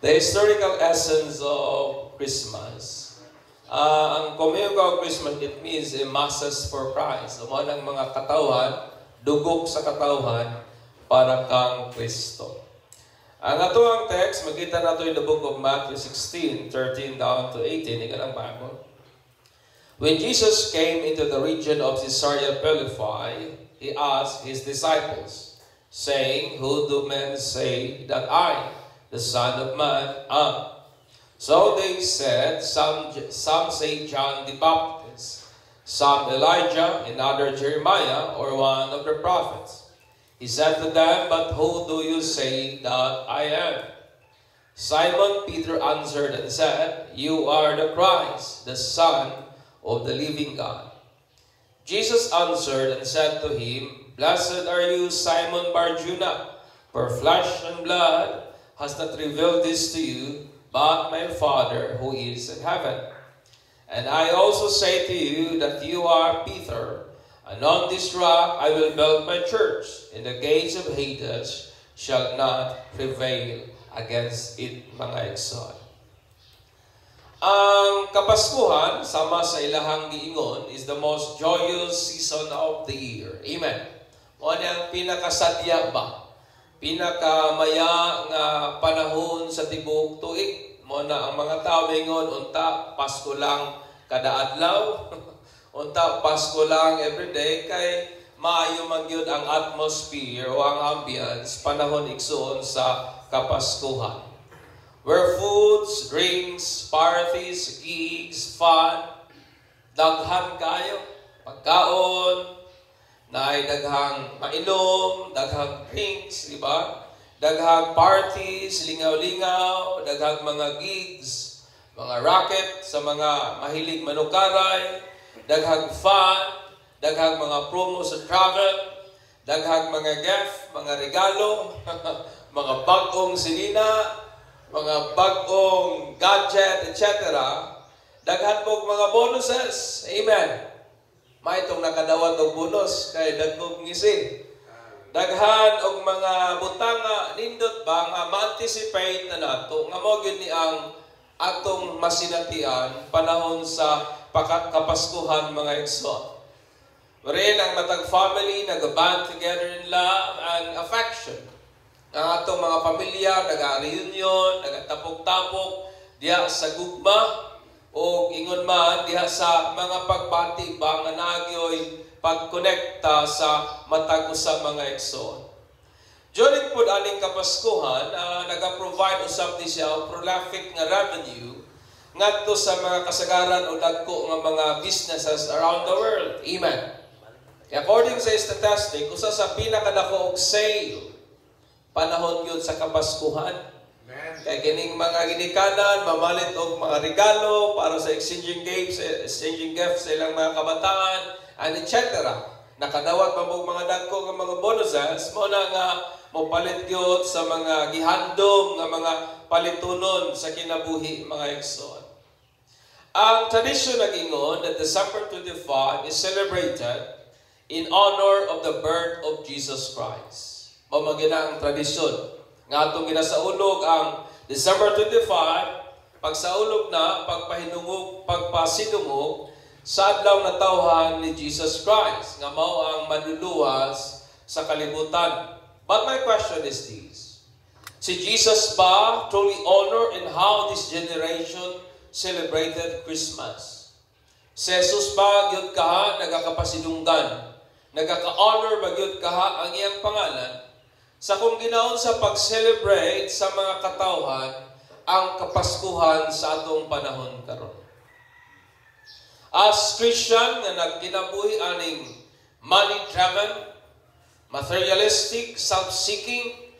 The historical essence of Christmas. Ang communion of Christmas, it means a masses for Christ. Uman ang mga katawhan, dugok sa katawhan para kang Kristo. Ang atuang text, makita nato in the book of Matthew 16, 13 down to 18. Ika lang Bible. When Jesus came into the region of Caesarea Philippi, He asked His disciples, saying, "Who do men say that I, the Son of Man, am?" So they said, some say John the Baptist, some Elijah, another Jeremiah, or one of the prophets. He said to them, "But who do you say that I am?" Simon Peter answered and said, "You are the Christ, the Son of the living God." Jesus answered and said to him, "Blessed are you, Simon Bar-Jonah, for flesh and blood has not revealed this to you, but my Father who is in heaven. And I also say to you that you are Peter, and on this rock I will build my church, and the gates of Hades shall not prevail against it." Mga igsoon. Ang Kapaskuhan, sama sa ilahang giingon, is the most joyous season of the year. Amen. Mo ang pinakasadya ba? Pinakamaya nga panahon sa tibok tuig. Mo na ang mga tao mingon, unta Pasko lang kada adlaw. Unta Pasko lang everyday kay maayo man gyud ang atmosphere o ang ambience panahon igsoon sa Kapaskuhan. Where foods, drinks, parties, gigs, fun, daghan kayo, pagkaon, naay daghang mainom, daghang drinks, di ba? Daghang parties, lingaw-lingaw, daghang mga gigs, mga racket sa mga mahilig manukaray, daghang fun, daghang mga promo sa travel, daghang mga gift, mga regalo, mga bagong silina, mga bagong gadget, etc. Daghan po mga bonuses. Amen. May itong nakadawat og bonus kay dagkog ngisi. Daghan og mga butanga nindot ba nga ma-anticipate na nato nga mao gyud ni ang atong masinatian panahon sa Kapaskuhan mga igsoon. Wherein ang matag family nag-band together in love and affection. Ang atong mga pamilya nag-reunion, nag-tapok-tapok diha sa gugma o ingon man diha sa mga pagbati ba nga nagyoy pagkonekta sa matag usa mga igsoon. During pud aning Kapaskuhan, naga-provide usab di siya prolific nga revenue ngadto sa mga kasagaran o dagko nga mga businesses around the world. Amen. According sa statistic, usa sa pinakadako og sale panahon yun sa Kapaskuhan. Kaya kining mga ginikanan, mamalit og mga regalo para sa exchanging gifts sa ilang mga kabataan, and etc. Nakadawat pa mga dagko ng mga bonuses, mo na nga mopalit yun sa mga gihandom nga mga palitunon sa kinabuhi mga igsoon. Ang tradisyon nag-ingon that December 25 is celebrated in honor of the birth of Jesus Christ. Mamagina ang tradisyon. Nga itong ginasaulog ang December 25, pagsaulog na, pagpasidungog sa adlaw na tawhan ni Jesus Christ, nga mao ang manluluwas sa kalibutan. But my question is this: si Jesus ba truly honor in how this generation celebrated Christmas? Si Jesus ba gyud kaha nagakapasidunggan, nagaka-honor ba gyud kaha ang iyang pangalan? Sa kung ginaon sa pag-celebrate sa mga katawhan ang Kapaskuhan sa atong panahon karon. As Christian na nagkinabuhi aning money-driven, materialistic, self-seeking,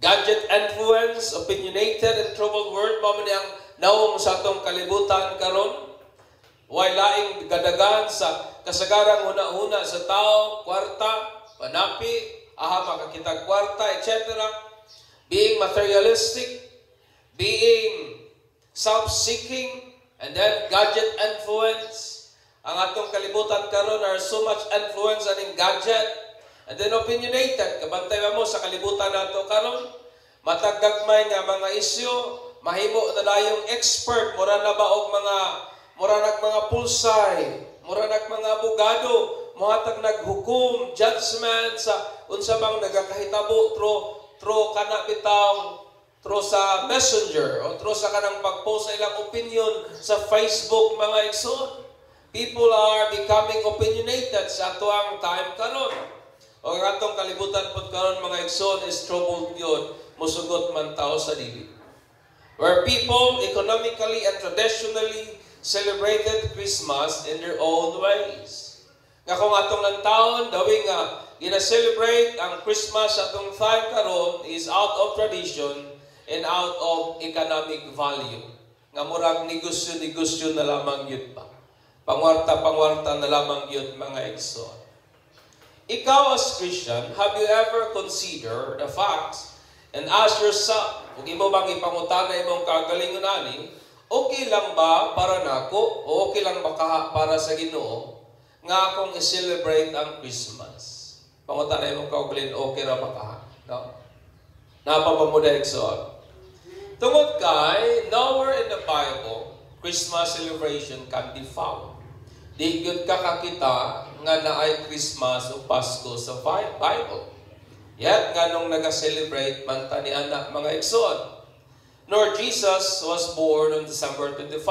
gadget-influenced, opinionated, and troubled world, mao man ang naong sa atong kalibutan karon. Way laing gadagan sa kasagarang huna-huna sa tao, kwarta, panapi, makakitag kwarta, etc. Being materialistic, being self-seeking, and then gadget influence. Ang atong kalibutan karon are so much influence aning gadget, and then opinionated. Kabantay mo sa kalibutan nato karon, matagagmay nga mga isyu, mahimo na dayong expert, mura na ba og mura nag mga pulsay, mura nag mga abogado, mohatag naghukom, judgment sa unsa bang nagakahitabo through kana bitaw, through sa messenger o through sa kanang pag-post sa ilang opinion sa Facebook, mga igsoon. People are becoming opinionated sa atuang time karon. O ang atong kalibutan pod karon, mga igsoon, is troubled yun, musugot man tao sa dili. Where people economically and traditionally celebrated Christmas in their own ways. Nga kung atong lantaon, dawing nga gina-celebrate ang Christmas atong time karon is out of tradition and out of economic value. Nga murag negosyo na lamang yun pa. Pangwarta na lamang yun, mga igsoon. Ikaw as Christian, have you ever considered the facts and ask yourself, kung imo bang ipangutana imong kagalingon ani, okay lang ba para nako o okay lang ba para sa Ginoo nga akong i-celebrate ang Christmas? Pangutana imong kagalingon, okay ra ba ka? No? Napapamuda igsoon. Tungod kay, nowhere in the Bible, Christmas celebration can be found. Di gyud ka kakita nga naay Christmas o Pasko sa Bible. Yet, nganong nag-celebrate man ta ni anak, mga igsoon. Nor Jesus was born on December 25.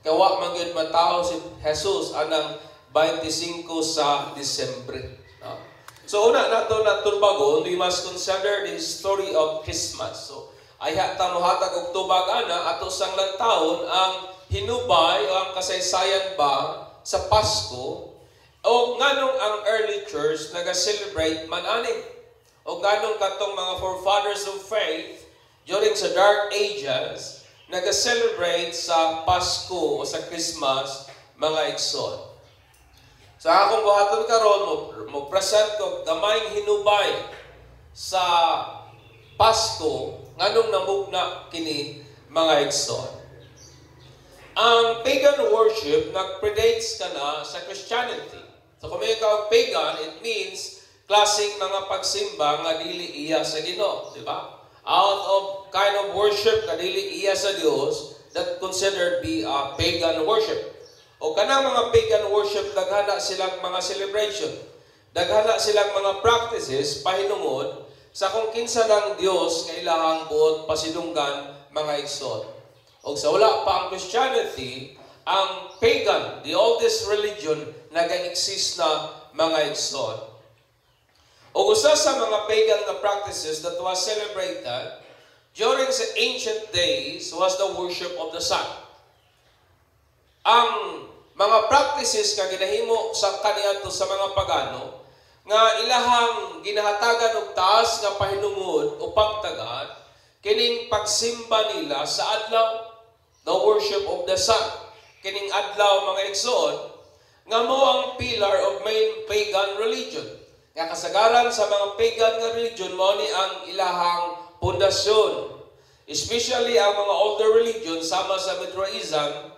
Kawa man gyud matao si Jesus anang 25 sa Disyembre. No? So una nato natulbagon, we must consider the history of Christmas. So ay tanuhatag og tubag ana ato sang lantawon ang hinubay o ang kasaysayan ba sa Pasko o nganong ang early church naga-celebrate man ani o nganong katong mga forefathers of faith during sa dark ages naga-celebrate sa Pasko o sa Christmas, mga igsoon. Sa akong buhaton karon mo present ko gamayng hinubay sa Pasko nganong namugna kini, mga igsoon. Ang pagan worship nag-predates ka na sa Christianity. So kung may ikaw pagan, it means klaseng mga pagsimba nga dili iya sa Ginoo, di ba? Out of kind of worship nga dili iya sa Dios, that considered be a pagan worship. O kanang mga pagan worship, daghana silang mga celebration, daghana silang mga practices pahinungod sa kung kinsa ng Dios nga ilahang buot pasidunggan, mga igsoon. O sa wala pa ang Christianity, ang pagan, the oldest religion, naga-exist na, mga igsoon. O usa sa mga pagan na practices that was celebrated during the ancient days was the worship of the sun. Ang mga practices nga ginahimo sa kaniadto sa mga pagano, nga ilahang ginahatagan og taas nga pahinungod o pagtagad, kining pagsimba nila sa adlaw, the worship of the sun. Kining adlaw, mga igsoon, nga mo ang pillar of main pagan religion. Nga kasagaran sa mga pagan nga religion, mo ni ang ilahang pundasyon. Especially ang mga older religion, sama sa Mithraism,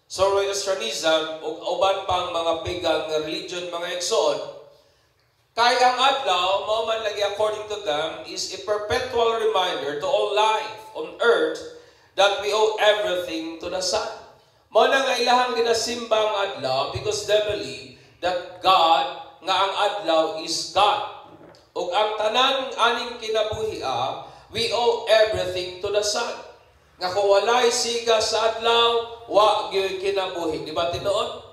Zoroastrianism, o uban pang mga pagan nga religion, mga igsoon, kaya ang adlaw, mao man lagi according to them, is a perpetual reminder to all life on earth that we owe everything to the sun. Mao na nga ilahang ginasimba ang adlaw because they believe that God, nga ang adlaw is God. Ug ang tanan aning kinabuhia, we owe everything to the sun. Nga kung walay siga sa adlaw, wa gyud kinabuhi. Di ba tinuod?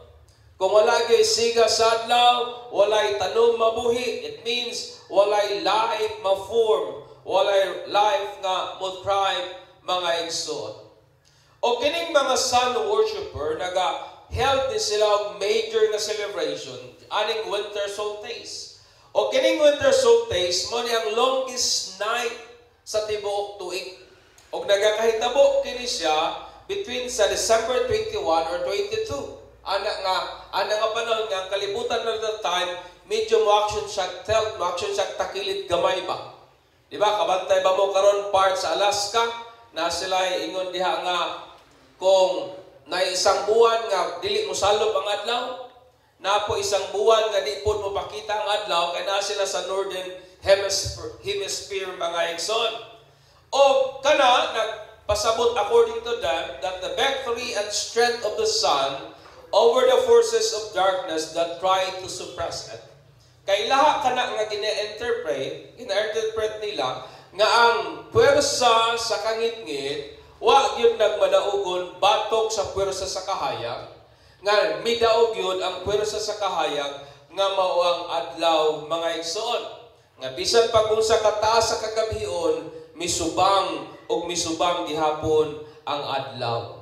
Kung wala gyud siga sa adlaw, walay tanom mabuhi. It means walay life ma-form, walay life nga mo-thrive, mga igsoon. O kining mga sun worshipper, naga-held din sila og major na celebration, aning winter solstice. O kining winter solstice, mo ni ang longest night sa tibuok tuig. O nagakahitabo kini siya between sa December 21 or 22. Ana nga panahon nga, kalibutan na that time, medyo mo-action siya takilid gamay ba? Diba, kabantay ba mo karon part sa Alaska, na sila ingon diha nga kung na isang buwan nga dili mo salop ang adlaw, na po isang buwan nga di po mo pakita ang adlaw, kaya na sila sa Northern Hemisphere, mga igsoon. O kana, pasabot according to them that the victory and strength of the sun over the forces of darkness that try to suppress it. Kay laha kana nga gina-interpret nila nga ang puwersa sa kangit-ngit wa gyud nagmadaugon batok sa puwersa sa kahayag, nga midaog yun ang puwersa sa kahayag nga mao ang adlaw mga igsoon. Nga bisan pag unsa kataas sa kagabhion, misubang gihapon ang adlaw.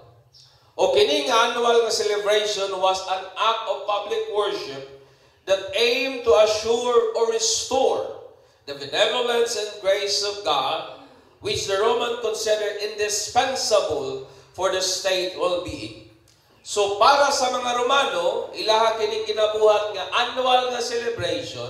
O kini nga annual nga celebration was an act of public worship that aimed to assure or restore the benevolence and grace of God, which the Roman considered indispensable for the state well-being. So para sa mga Romano, ilaha kining ginabuhat nga annual nga celebration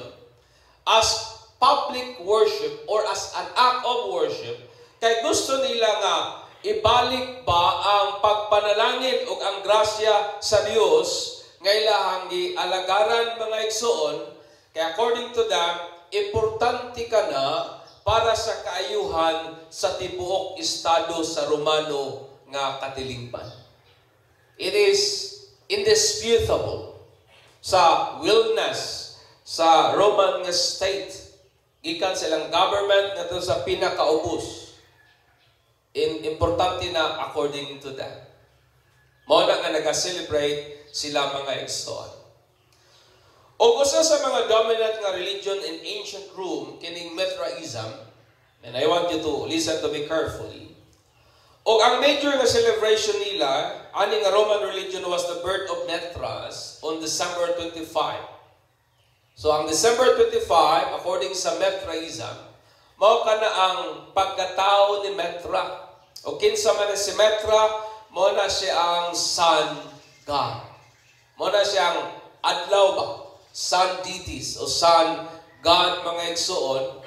as public worship or as an act of worship, kay gusto nila nga ibalik ba ang pagpanalangin o ang grasya sa Dios nga ilahang gialagaran mga igsoon, kay according to them, importante ka na para sa kaayuhan sa tibuok estado sa Romano nga katilingban. It is indisputable sa willness sa Roman nga state, gikan silang government nga sa pinakaubos. Importante na according to that. Mao na nga nag-celebrate sila mga igsoon. O usa sa mga dominant nga religion in ancient Rome kining Mithraism, and I want you to listen to me carefully. O ang major nga celebration nila, ani nga Roman religion, was the birth of Mithras on December 25. So ang December 25, according sa Mithraism, mao kana ang pagkatao ni Mithra. O kinsa man si Mithra, mao na siya ang sun god. Mao na siya ang adlaw ba? Sun deities o sun god mga igsoon.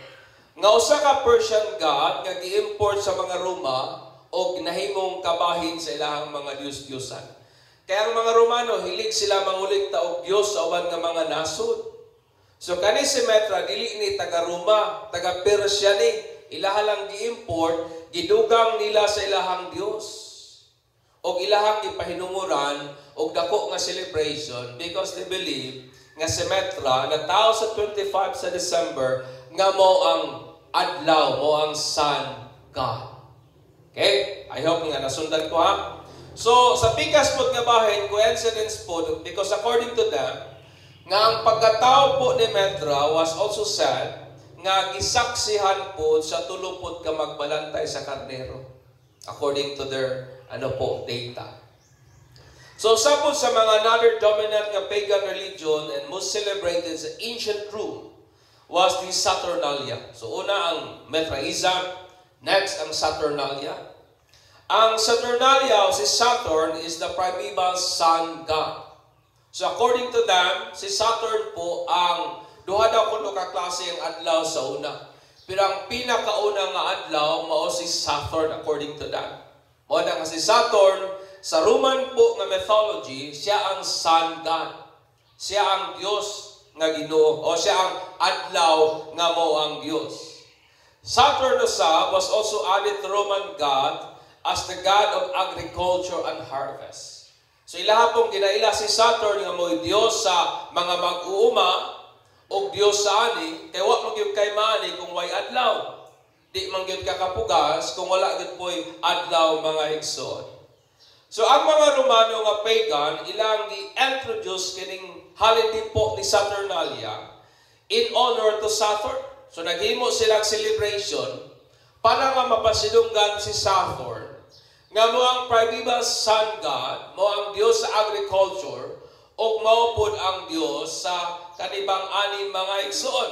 Nga usa ka Persian god nga gi-import sa mga Roma o ginahimong kabahin sa ilahang mga Diyos-Diyosan. Kaya ang mga Romano, hilig sila mangulikta og Diyos sa uban nga mga nasod. So kani si Mithra, dili ni taga-Roma, taga-Persia ni, ilaha lang gi-import, gidugang nila sa ilahang Diyos. O ilahang ipahinunguran, o dako nga celebration, because they believe nga si Mithra, na tao sa 25 sa December, nga mo ang adlaw, mo ang sun god. Okay? I hope nga nasundan ko ha. So, sa pikas po nga bahin, coincidence po, because according to them, nga ang pagkatao po ni Mithra was also said, nga gisaksihan po sa tulupot ka magbalantay sa karnero. According to their, data. So, sabot sa mga another dominant nga pagan religion and most celebrated sa ancient Rome was the Saturnalia. So, una ang Mithraism, next ang Saturnalia. Ang Saturnalia o si Saturn is the primeval sun god. So according to them, si Saturn po ang duha daw kuno ka klase ang adlaw sa una. Pero ang pinakauna nga adlaw mao si Saturn according to them. Mao na nga si Saturn sa Roman po nga mythology, siya ang sun god. Siya ang Dios nga Ginoo o siya ang adlaw nga mao ang Dios. Saturn was also added to Roman god as the god of agriculture and harvest. So ilaha pong ginaila si Saturn nga mo'y Diyos sa mga mag-uuma o Diyos sa ani, kay wa magyud kay maani kung way adlaw. Di man gyud kakapugas kung wala gyud po'y adlaw mga igsoon. So ang mga Romano nga pagan, ilang gi-introduce kining holiday po ni Saturnalia in honor to Saturn. So naghimo silang celebration para nga mapasidunggan si Saturn nga mo ang primeval sun god, mo ang Diyos sa agriculture, o mao pod ang Diyos sa kanibang anim mga igsoon.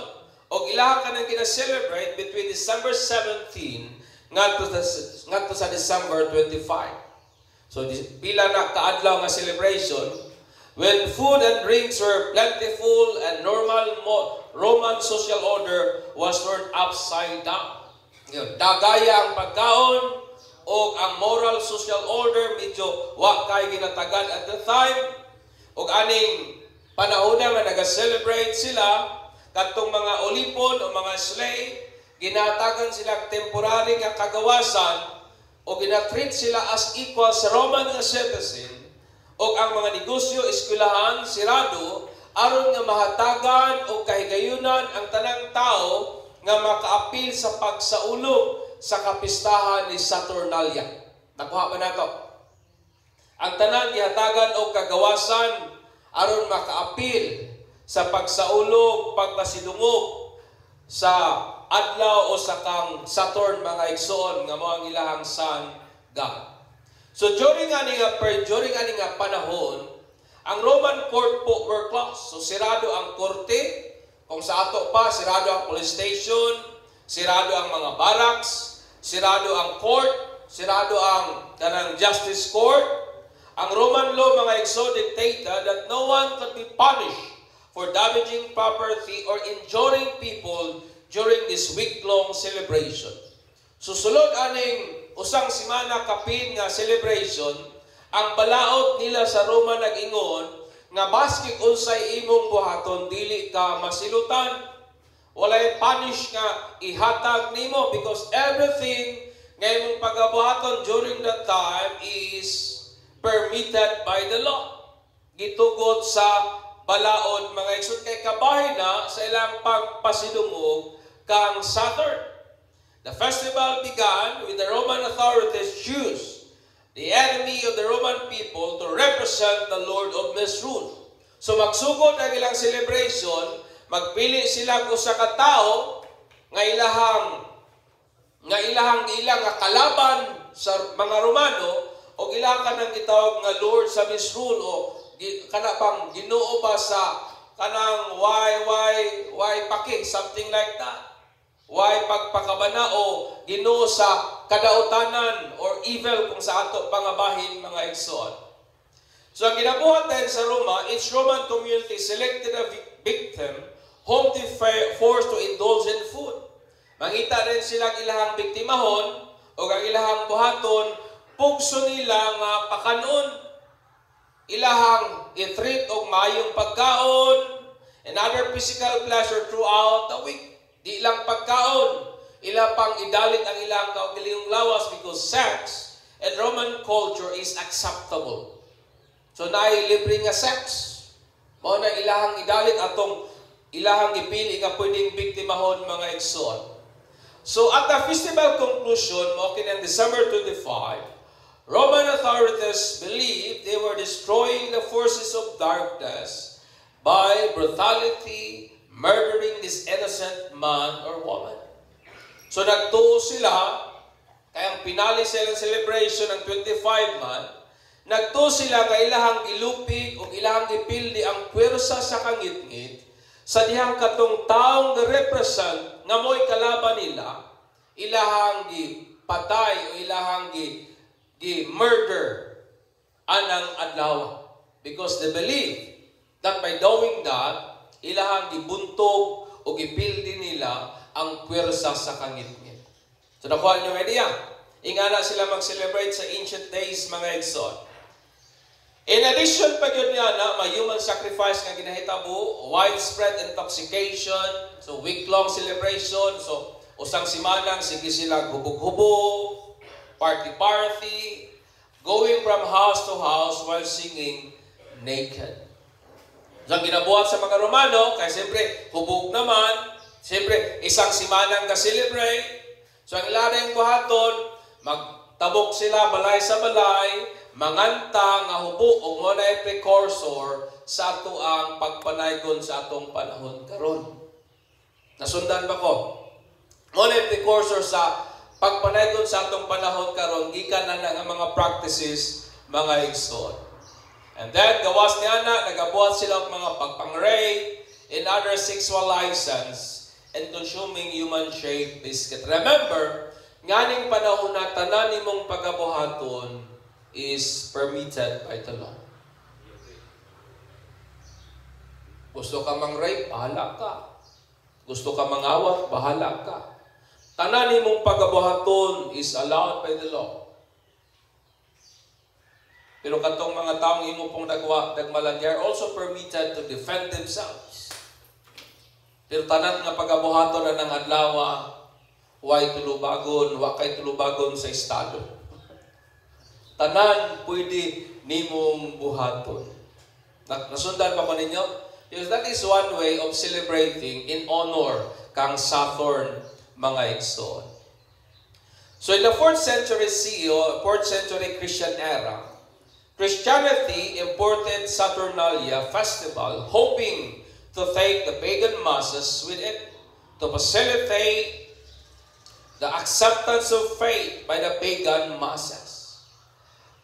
O ilaha ka nang kina-celebrate between December 17 ngadto sa December 25. So pila na kaadlaw nga celebration when food and drinks were plentiful and normal Roman social order was turned upside down. Dagaya ang pagkaon o ang moral social order medyo wa kay ginatagad at the time. O aning panahon nga nag-celebrate sila katong mga olipon o mga slave, ginatagan silang temporary nga kagawasan o ginatreat sila as equal sa Roman nga citizen, o ang mga negosyo, eskwelahan, sirado, aron nga mahatagan o kahigayunan ang tanang tao nga makaapil sa pagsaulog sa kapistahan ni Saturnalia. Nakuha ba nato? Ang tanang gihatagan o kagawasan aron makaapil sa pagsaulog, pagpasidungog sa adlaw o sa kang Saturn, mga igsoon nga mo ang ilahang sun god. So during ani nga panahon, ang Roman court po were closed. So sirado ang korte, kung sa ato pa sirado ang police station, sirado ang mga barracks, sirado ang court, sirado ang kanang justice court. Ang Roman law, mga igsoon, dictated that no one could be punished for damaging property or injuring people during this week-long celebration. Susulod aning usang simana kapin nga celebration, ang balaod nila sa Roma nag-ingon nga baskik unsay imong buhaton dili ka masilutan. Walay punish nga ihatag nimo because everything nga imong pagabuhaton during that time is permitted by the law. Gitugot sa balaod, mga igsoon, kay kabahin na sa ilang pagpasidungog kang Saturn. The festival began with the Roman authorities choose the enemy of the Roman people to represent the Lord of Misrule. So magsugod ang ilang celebration, magpili sila usa ka tawo nga ilang kalaban sa mga Romano, o ilang ka nang gitawag nga Lord sa Misrule, o kana pang Ginoo ba sa kanang why paki, something like that. Why pagpakabana o Ginoo sa kadautanan or evil kung sa ato pangabahin, mga igsoon. So ang ginabuhat din sa Roma, each Roman community selected a victim whom they forced to indulge in food. Mangita rin silang ilahang biktimahon o ang ilahang buhaton, pugso nila nga pakanon, ilahang i-treat og mayong pagkaon and other physical pleasure throughout the week. Di lang pagkaon, ila pang idalit ang ilang kaugalingong lawas because sex and Roman culture is acceptable. So naay libre nga sex. Mao na ilahang idalit atong ilahang ipili nga pwedeng biktimahon, mga igsoon. So at the festival conclusion, okay, on December 25, Roman authorities believed they were destroying the forces of darkness by brutality, murdering this innocent man or woman. So nagtuo sila, kayang pinali silang celebration ng 25 man, nagtuo sila kay ilahang ilupig o ilahang ipildi ang pwersa sa kangitngit sa dihang katong taong represent nga mo'y kalaban nila, ilahang gipatay o ilahang murder anang adlaw, because they believe that by doing that, ilahang gibuntog o gipildi nila ang pwersa sa kangitngit. So nakuha niyo idea? Ingana sila mag-celebrate sa ancient days, mga igsoon. In addition pa yun niya na may human sacrifice nga ginahitabo, widespread intoxication, so week-long celebration, so usang simanang sige sila hubog-hubog, party, going from house to house while singing naked. So, ang ginabuhat sa mga Romano, kaya siyempre, hubog naman, siyempre, isang simanang ka-celebrate. So, ang ilang buhaton, magtabok sila balay sa balay, manganta nga hubog, o muna precursor sa ato ang pagpanaygon sa atong panahon karon. Nasundan ba ko? Muna precursor sa pagpanaygon sa atong panahon karon, gikan na nga mga practices, mga igsoon. And then, gawas niya na, nagabuhat sila ng mga pagpang-rape and other sexual license and consuming human-shaped biscuit. Remember, nganing panahon na tanan nimong pagabuhaton is permitted by the law. Gusto ka mang-rape, bahala ka. Gusto ka mangawat, bahala ka. Tanan nimong pagabuhaton is allowed by the law. Pero katong mga taong imo pong nagmalan, they are also permitted to defend themselves. Pero tanan nga pagabuhaton na ng adlaw, way tulubagon, wa kay tulubagon sa estado. Tanan pwede nimong buhaton. Nasundan pa ko ninyo? Because that is one way of celebrating in honor kang Saturn, mga igsoon. So in the 4th century CE, 4th century Christian era, Christianity imported Saturnalia festival, hoping to take the pagan masses with it to facilitate the acceptance of faith by the pagan masses.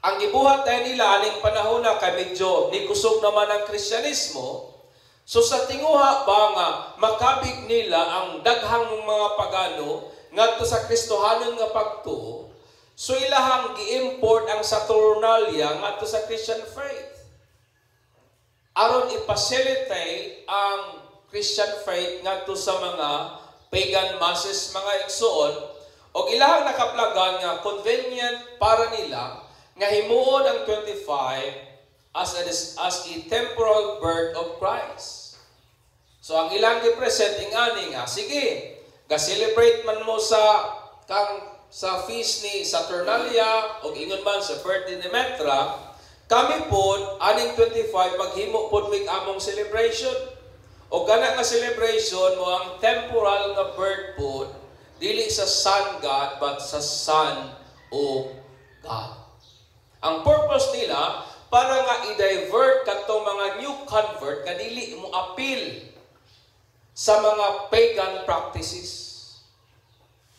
Ang gibuhat tayo nila aning panahon na kay medyo nikusog naman ang Kristyanismo, so sa tinguha ba nga makabig nila ang daghang mga pagano ngadto sa Kristohanon nga pagtuo, so ilahang gi-import ang Saturnalia ngadto sa Christian faith. Aron i-facilitate ang Christian faith ngadto sa mga pagan masses, mga igsoon, o ilahang nakaplagan nga convenient para nila nga himuon ang 25 as a temporal birth of Christ. So ang ilang gi-present ingani nga, sige, ga-celebrate man mo sa feast ni Saturnalia o ingon man sa birthday ni Metra, kami po aning 25 maghimo pod mig among celebration. O gana nga celebration mo ang temporal nga birth po, dili sa Son God, but sa Son of God. Ang purpose nila, para nga i-divert katong mga new convert, kadili mo appeal sa mga pagan practices.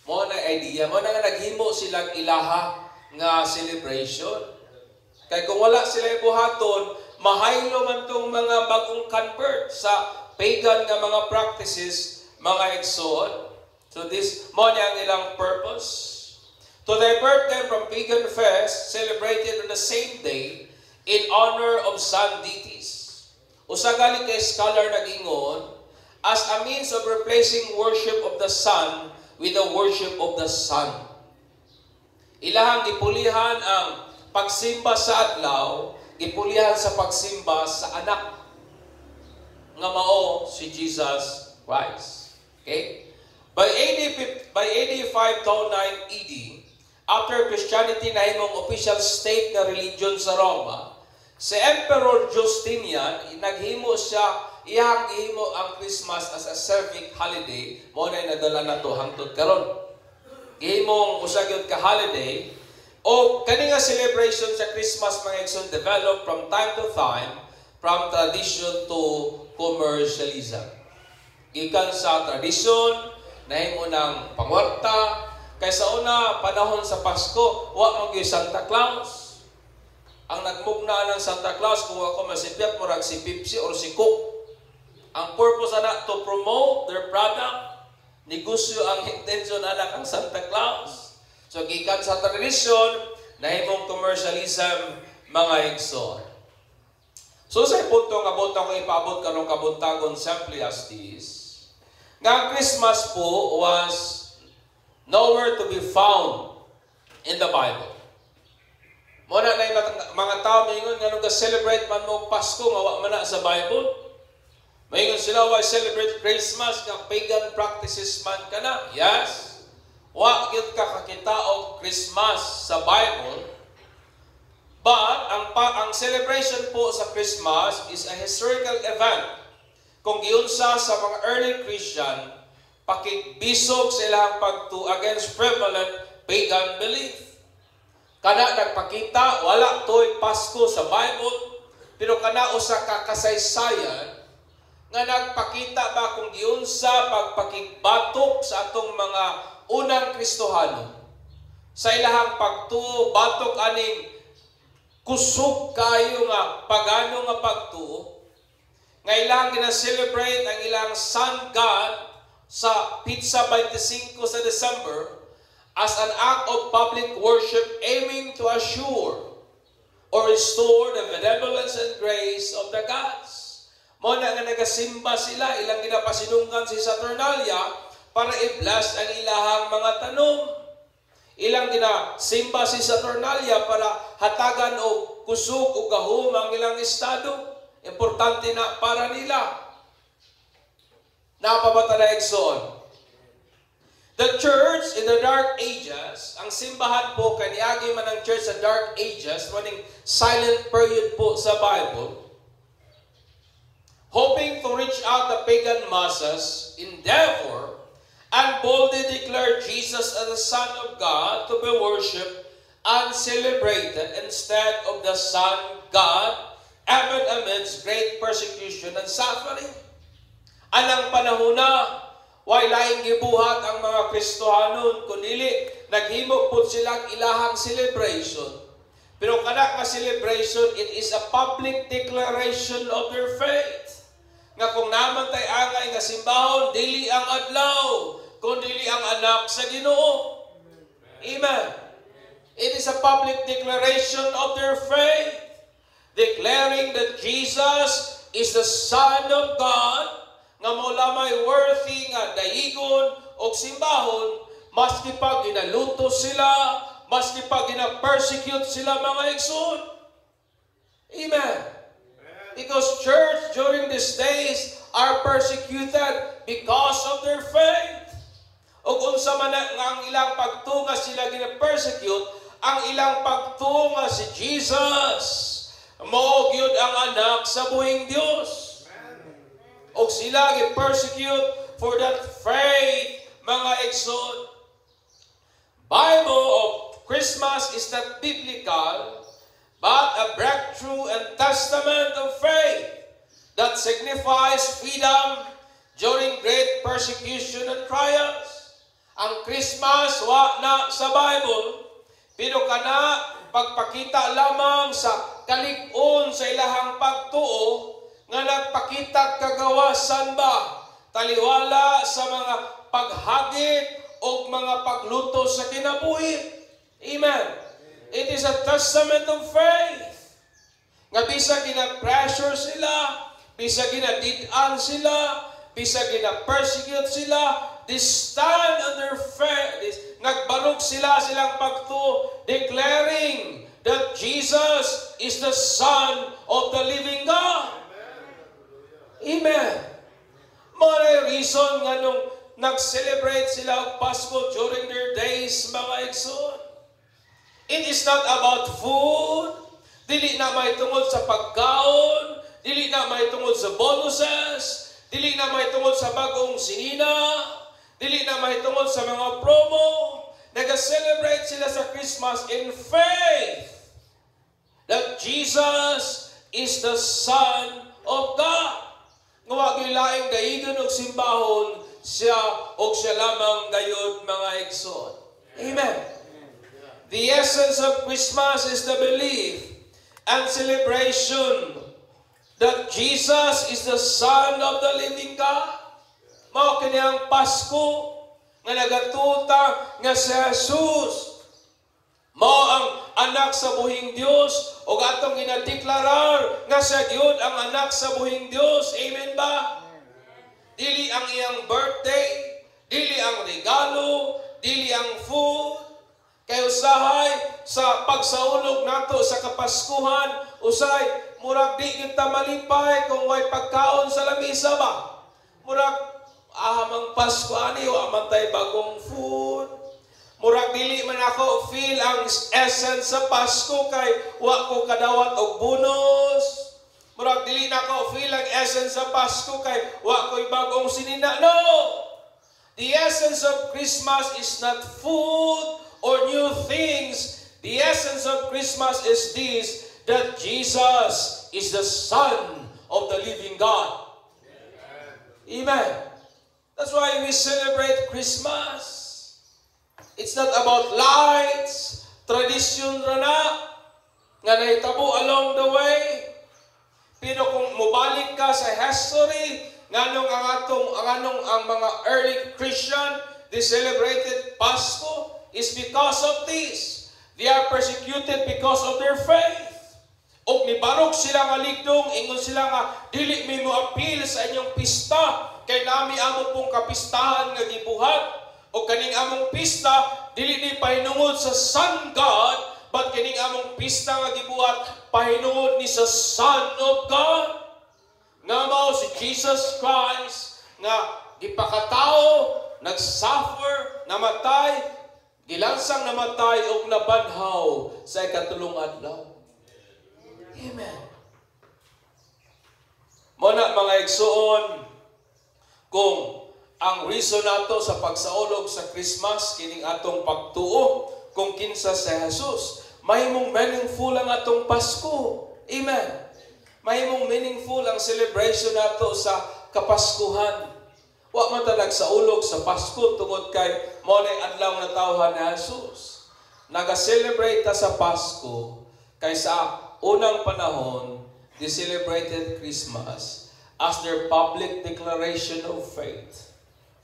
Mo na idea, mo na nga naghimo silang ilaha nga celebration. Kaya kung wala sila ibuhaton, mahaylo man tong mga bagong convert sa pagan nga mga practices, mga igsoon. So this mo niya ang ilang purpose. To divert them from pagan fest celebrated on the same day in honor of sun deities. Usa gali kay scholar nagingon, as a means of replacing worship of the sun with the worship of the sun. Ilahang ipulihan ang pagsimba sa adlaw, ipulihan sa pagsimba sa anak nga mao si Jesus Christ. Okay? By AD 509 AD, after Christianity na himong official state na religion sa Roma, si Emperor Justinian, naghimo siya, iyang gihimo ang Christmas as a civic holiday, mo na nadala na to hangtod karon. Gihimong usagyod ka holiday, o kani nga celebration sa Christmas mga igsoon developed from time to time, from tradition to commercialism. Gikan sa tradisyon, nahimo ng pangwarta, kaysa una panahon sa Pasko, wa mo gyud Santa Claus. Ang nagmugna ng Santa Claus kung ako masipyat mo rag si Pepsi or si Coke. Ang purpose ana to promote their product, negosyo ang intention ana kang Santa Claus. So gikan sa tradisyon, nahimong commercialism mga igsoon. So sa punto nga buntang ko ipaabot kanong kabuntagon simply as this, nga ang Christmas po was nowhere to be found in the Bible. Muna na yung mga tao mingon nga nung celebrate man mo Pasko nga wa man na sa Bible. Mingon sila why celebrate Christmas nga pagan practices man kana. Yes. Wa gyud ka kakita og Christmas sa Bible. But ang celebration po sa Christmas is a historical event. Kung giunsa sa mga early Christian, pakigbisog sa ilang pagtu against prevalent pagan belief. Kana nagpakita, wala to'y Pasko sa Bible, pero kana usa ka kasaysayan nga nagpakita ba kung giunsa pagpakigbatok sa atong mga unang Kristohano. Sa ilahang pagtuo, batok aning kusog kayo nga pagano nga pagtuo, nga ilang gina-celebrate ang ilang Sun God sa Pizza 25 sa December as an act of public worship aiming to assure or restore the benevolence and grace of the gods. Muna nga nagasimba sila, ilang ginapasinunggan si Saturnalia para i-bless ang ilahang mga tanom. Ilang ginasimba si Saturnalia para hatagan o kusog o gahom ang ilang estado. Importante na para nila. Napabata na igsoon. The church in the dark ages, ang simbahan po, kaniagi man ang church sa dark ages, running silent period po sa Bible, hoping to reach out the pagan masses, endeavor and boldly declare Jesus as the Son of God to be worshipped and celebrated instead of the Son God, even amidst great persecution and suffering. Anang panahon na, way laing gibuhat ang mga Kristohanon, kundi naghimo po silang ilahang celebration. Pero kada ka celebration, it is a public declaration of their faith. Nga kung naman tay angay nga simbahon, dili ang adlaw, kundi ang anak sa Ginoo. Amen. It is a public declaration of their faith, declaring that Jesus is the Son of God, nga mula may worthy nga dayigon o simbahon, maski pa ginaluto sila, maski pa gina-persecute sila mga igsoon. Amen. Because church during these days are persecuted because of their faith. O unsa man nga ang ilang pagtunga sila gina-persecute, ang ilang pagtunga si Jesus, mao gyud ang anak sa buhing Dios. O sila gi-persecute for that faith, mga igsoon. Bible of Christmas is not biblical, but a breakthrough and testament of faith that signifies freedom during great persecution and trials. Ang Christmas wa na sa Bible, pero kana pagpakita lamang sa kalig-on sa ilahang pagtuo, nga nagpakita kagawasan ba, taliwala sa mga paghagit o mga pagluto sa kinabuhi. Amen. It is a testament of faith. Nga bisa gina-pressure sila, bisa gina-didan sila, bisa gina-persecute sila, they stand on their faith. Nagbarog silang pagtuo, declaring that Jesus is the Son of the living God. Amen. Mga reason nga nung nag-celebrate sila ang Pasko during their days, mga igsoon. It is not about food. Dili na may tungod sa pagkaon. Dili na may tungod sa bonuses. Dili na may tungod sa bagong sinina. Dili na may tungod sa mga promo. Nag-celebrate sila sa Christmas in faith that Jesus is the Son of God. Nga gilaing dayigon og simbahon siya og siya lamang gayud mga igsoon. Amen. The essence of Christmas is the belief and celebration that Jesus is the Son of the living God. Mao kini ang Pasko nga nagatuta nga si Jesus mao ang anak sa buhing Dios o atong ginadeklarar nga siya gyud ang anak sa buhing Dios. Amen ba? Dili ang iyang birthday, dili ang regalo, dili ang food. Kay usahay sa pagsaulog nato sa Kapaskuhan, usay murag di kita malipay kung way pagkaon sa lamisa ba. Murag ahamang Pasko ani wa man tay bagong food. Murag dili man ako feel ang essence sa Pasko kay wa ko kadawat og bonus. Murag dili na ako feel ang essence sa Pasko kay wa ko'y bagong sinina. No! The essence of Christmas is not food or new things. The essence of Christmas is this, that Jesus is the Son of the living God. Amen. That's why we celebrate Christmas. It's not about lights, tradisyon rana, nga nahitabo along the way. Pero kung mubalik ka sa history, nganong ang mga early Christian, they celebrated Pasko is because of this. They are persecuted because of their faith. O nibarog sila nga ligdong, ingon sila nga, dili mi mo appeal sa inyong pista, kay nami amo pong kapistahan nga gibuhat. O kaning among pista, dili ni pahinungod sa Son God, but kaning among pista nga gibuhat, pahinungod ni sa Son of God. Nga mao si Jesus Christ, nga gipakatao, nag-suffer, namatay, gilansang namatay o nabanhaw sa ikatulong adlaw. Amen. Muna mga igsoon, kung ang reason nato sa pagsaulog sa Christmas, kining atong pagtuo, kung kinsa sa Jesus, mahimong meaningful ang atong Pasko. Amen. Mahimong meaningful ang celebration nato sa Kapaskuhan. Wa man ta nagsaulog sa Pasko tungod kay mao nay adlaw nga tawhan ni Jesus. Naga-celebrate ta sa Pasko kay sa unang panahon, they celebrated Christmas as their public declaration of faith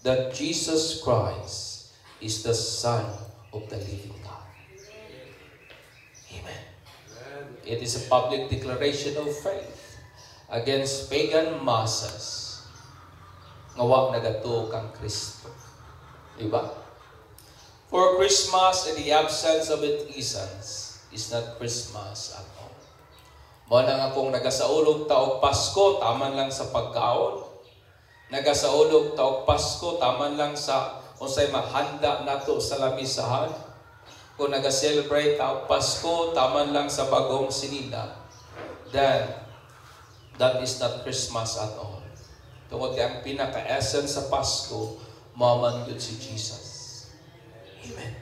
that Jesus Christ is the Son of the living God. Amen. It is a public declaration of faith against pagan masses nga wa nagatuo kang Kristo. Diba? For Christmas in the absence of its essence is not Christmas at all. Mo nang akong nagasaulog taog Pasko, taman lang sa pagkaon. Nagasaulog taog Pasko, taman lang sa unsay mahanda nato sa lamisahan. Kung naga-celebrate taog Pasko, taman lang sa bagong sinina, then that is not Christmas at all. Tungod kay ang pinaka-essence sa Pasko, maman yun si Jesus. Amen.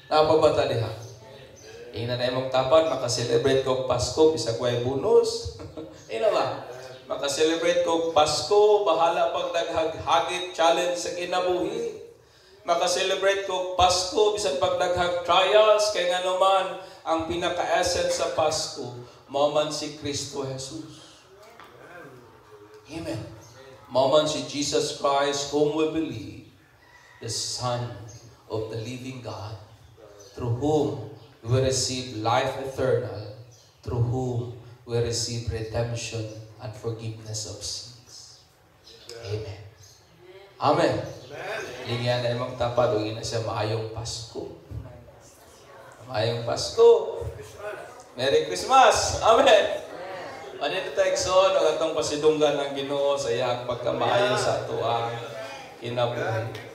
Napabata diha. Ina na imong tapan, makaselebrate ko Pasko, bisag way bonus. Ina ba? Makaselebrate ko Pasko, bahala pag naghagit challenge sa kinabuhi. Makaselebrate ko Pasko, bisag pag naghag trials, kay nga naman, ang pinaka-essence sa Pasko, maman si Kristo Jesus. Amen. Maman si Jesus Christ, whom we believe, the Son of the living God, through whom we receive life eternal, through whom we receive redemption and forgiveness of sins. Amen. Amen. Lingyan na imong tapad, huwag na siya maayong Pasko. Maayong Pasko. Merry Christmas. Amen. Ano ito tayo, ang atong pasidunggan ng Ginoo sa iyang pagkamaayo sa ato ang kinabuhi.